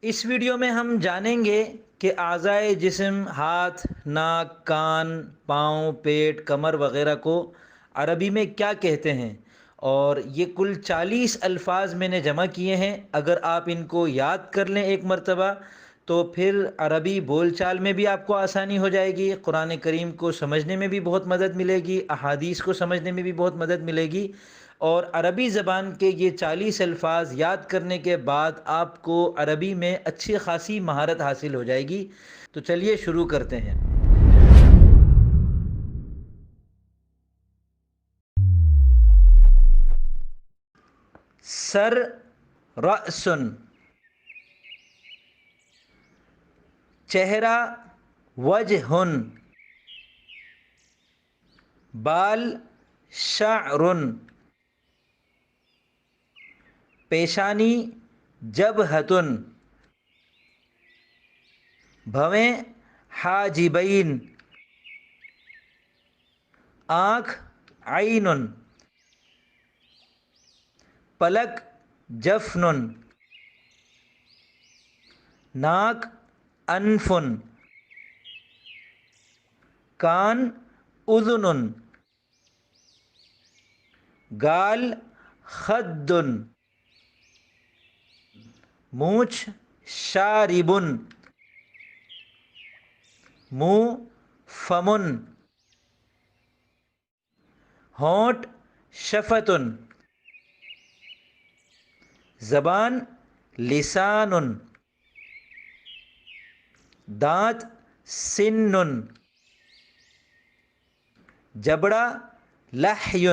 اس video میں ہم جانیں گے کہ اعضائے جسم ہاتھ، ناک، کان، پاؤں، پیٹ، کمر وغیرہ کو عربی میں کیا کہتے ہیں، اور یہ کل 40 الفاظ میں نے جمع کیے ہیں۔ اگر آپ ان کو یاد کر لیں ایک مرتبہ تو پھر عربی بول چال میں بھی آپ کو آسانی ہو جائے گی، قرآن کریم کو سمجھنے میں بھی بہت مدد ملے گی، احادیث کو سمجھنے میں بھی بہت مدد ملے گی، اور عربی زبان کے یہ 40 الفاظ یاد کرنے کے بعد آپ کو عربی میں اچھی خاصی مہارت حاصل ہو جائے گی۔ تو چلیے شروع کرتے ہیں۔ سر، رأس، چہرہ، وجہ، بال، شعر، پیشانی، جبہۃ، بھویں، حاجبین، آنکھ، عین، پلک، جفن، ناک، انف، کان، اذن، گال، خد، مونچھ، شارب، منہ، فم، ہونٹ، شفتن، زبان، لسان، دانت، سن، جبڑا، لحی،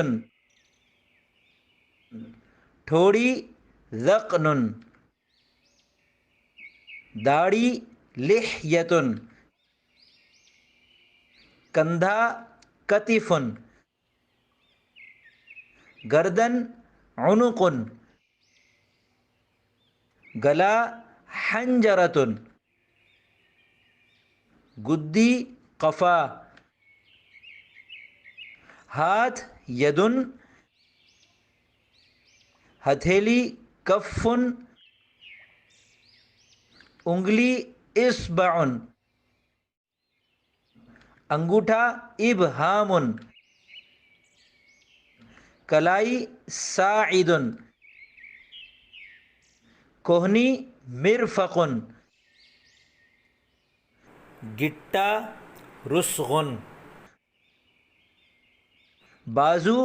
ٹھوڑی، ذقن، داڑھی، لحیۃ، کندھا، کتف، گردن، عنق، گلا، حنجرۃ، گدی، قفا، ہاتھ، ید، ہتھیلی، کف، انگلی، اصبع، انگوٹھا، ابہام، کلائی، ساعد، کوہنی، مرفق، گٹا، رسغن، بازو،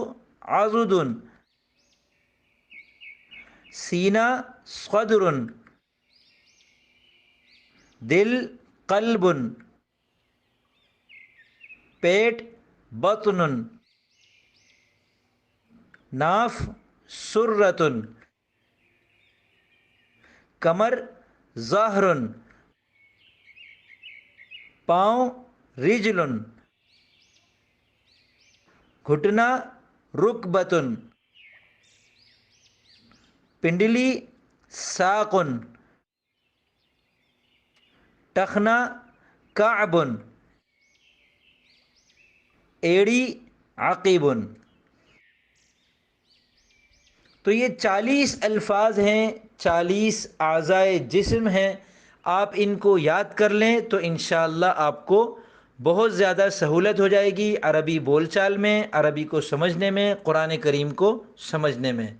عضد، سینہ، صدر، دل، قلب، پیٹ، بطن، ناف، سرۃ، کمر، ظہر، پاؤں، رجل، گھٹنا، رکبۃ، پنڈلی، ساق، ٹخنا، کعب، ایڑی، عقب۔ تو یہ 40 الفاظ ہیں، 40 اعضائے جسم ہیں۔ آپ ان کو یاد کر لیں تو انشاءاللہ آپ کو بہت زیادہ سہولت ہو جائے گی عربی بول چال میں، عربی کو سمجھنے میں، قرآن کریم کو سمجھنے میں۔